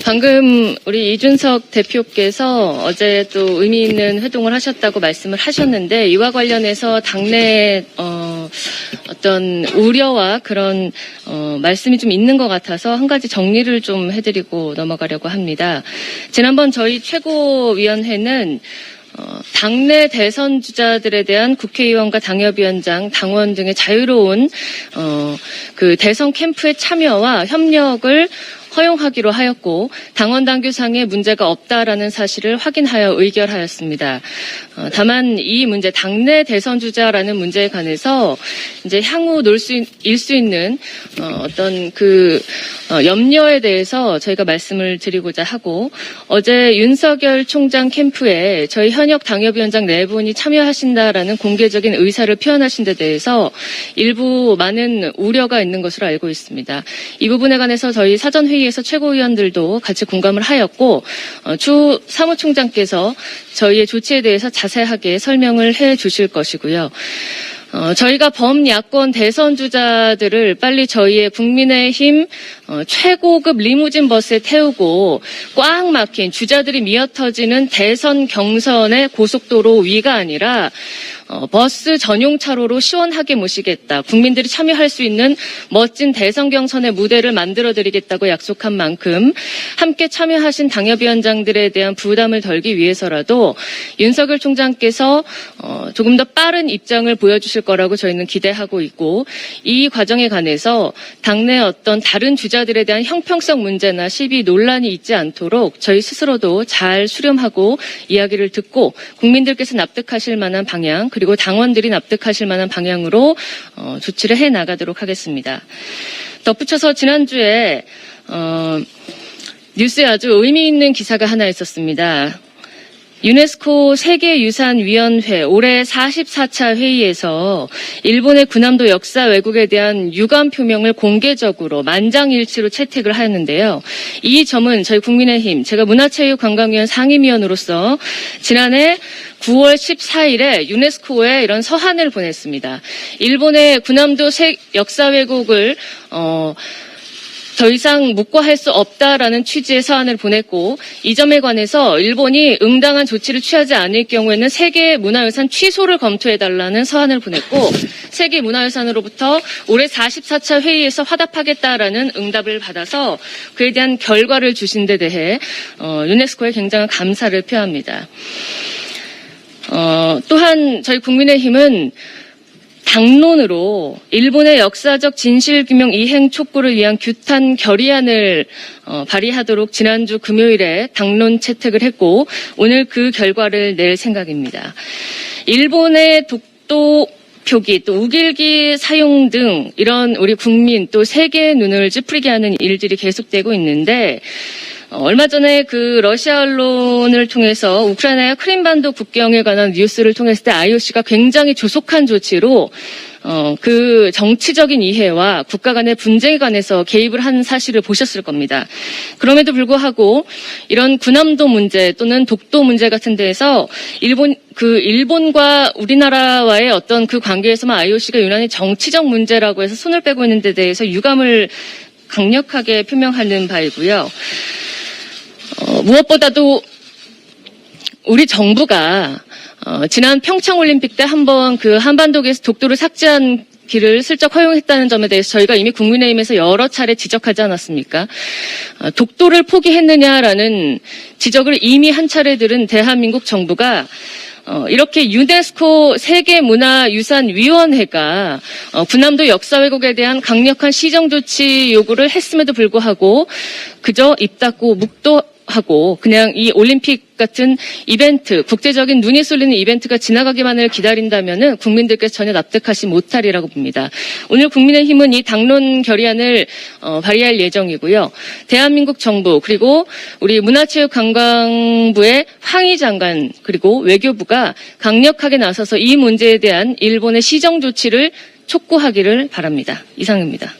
방금 우리 이준석 대표께서 어제 또 의미 있는 회동을 하셨다고 말씀을 하셨는데 이와 관련해서 당내 어떤 우려와 그런 말씀이 좀 있는 것 같아서 한 가지 정리를 좀 해드리고 넘어가려고 합니다. 지난번 저희 최고위원회는 당내 대선 주자들에 대한 국회의원과 당협위원장, 당원 등의 자유로운 그 대선 캠프의 참여와 협력을 허용하기로 하였고 당원 당규상의 문제가 없다라는 사실을 확인하여 의결하였습니다. 다만 이 문제 당내 대선 주자라는 문제에 관해서 이제 향후 일 수 있는 어떤 그 염려에 대해서 저희가 말씀을 드리고자 하고 어제 윤석열 총장 캠프에 저희 현역 당협위원장 4분이 참여하신다라는 공개적인 의사를 표현하신 데 대해서 일부 많은 우려가 있는 것으로 알고 있습니다. 이 부분에 관해서 저희 사전회의에서 최고위원들도 같이 공감을 하였고 추 사무총장께서 저희의 조치에 대해서 자세하게 설명을 해 주실 것이고요. 저희가 범야권 대선 주자들을 빨리 저희의 국민의힘 최고급 리무진 버스에 태우고 꽉 막힌 주자들이 미어터지는 대선 경선의 고속도로 위가 아니라 버스 전용 차로로 시원하게 모시겠다. 국민들이 참여할 수 있는 멋진 대선 경선의 무대를 만들어드리겠다고 약속한 만큼 함께 참여하신 당협위원장들에 대한 부담을 덜기 위해서라도 윤석열 총장께서 조금 더 빠른 입장을 보여주실 거라고 저희는 기대하고 있고 이 과정에 관해서 당내 어떤 다른 주자들에 대한 형평성 문제나 시비 논란이 있지 않도록 저희 스스로도 잘 수렴하고 이야기를 듣고 국민들께서 납득하실 만한 방향 그리고 당원들이 납득하실 만한 방향으로 조치를 해나가도록 하겠습니다. 덧붙여서 지난주에 뉴스에 아주 의미 있는 기사가 하나 있었습니다. 유네스코 세계유산위원회 올해 44차 회의에서 일본의 군함도 역사 왜곡에 대한 유감 표명을 공개적으로 만장일치로 채택을 하였는데요. 이 점은 저희 국민의힘, 제가 문화체육관광위원 상임위원으로서 지난해 9월 14일에 유네스코에 이런 서한을 보냈습니다. 일본의 군함도 역사 왜곡을 더 이상 묵과할 수 없다라는 취지의 서한을 보냈고 이 점에 관해서 일본이 응당한 조치를 취하지 않을 경우에는 세계문화유산 취소를 검토해달라는 서한을 보냈고 세계문화유산으로부터 올해 44차 회의에서 화답하겠다라는 응답을 받아서 그에 대한 결과를 주신 데 대해 유네스코에 굉장한 감사를 표합니다. 또한 저희 국민의힘은 당론으로 일본의 역사적 진실규명 이행 촉구를 위한 규탄 결의안을 발의하도록 지난주 금요일에 당론 채택을 했고 오늘 그 결과를 낼 생각입니다. 일본의 독도 표기 또 우길기 사용 등 이런 우리 국민 또 세계의 눈을 찌푸리게 하는 일들이 계속되고 있는데 얼마 전에 그 러시아 언론을 통해서 우크라이나와 크림반도 국경에 관한 뉴스를 통했을 때 IOC가 굉장히 조속한 조치로 그 정치적인 이해와 국가 간의 분쟁에 관해서 개입을 한 사실을 보셨을 겁니다. 그럼에도 불구하고 이런 군함도 문제 또는 독도 문제 같은 데에서 일본과 우리나라와의 어떤 그 관계에서만 IOC가 유난히 정치적 문제라고 해서 손을 빼고 있는 데 대해서 유감을 강력하게 표명하는 바이고요. 무엇보다도 우리 정부가 지난 평창올림픽 때 한번 그 한반도에서 독도를 삭제한 길을 슬쩍 허용했다는 점에 대해서 저희가 이미 국민의힘에서 여러 차례 지적하지 않았습니까? 독도를 포기했느냐라는 지적을 이미 한 차례 들은 대한민국 정부가 이렇게 유네스코 세계문화유산위원회가 군함도 역사 왜곡에 대한 강력한 시정조치 요구를 했음에도 불구하고 그저 입 닫고 묵도하고 그냥 이 올림픽 같은 이벤트, 국제적인 눈이 쏠리는 이벤트가 지나가기만을 기다린다면은 국민들께서 전혀 납득하지 못하리라고 봅니다. 오늘 국민의힘은 이 당론 결의안을 발의할 예정이고요. 대한민국 정부 그리고 우리 문화체육관광부의 황희 장관 그리고 외교부가 강력하게 나서서 이 문제에 대한 일본의 시정 조치를 촉구하기를 바랍니다. 이상입니다.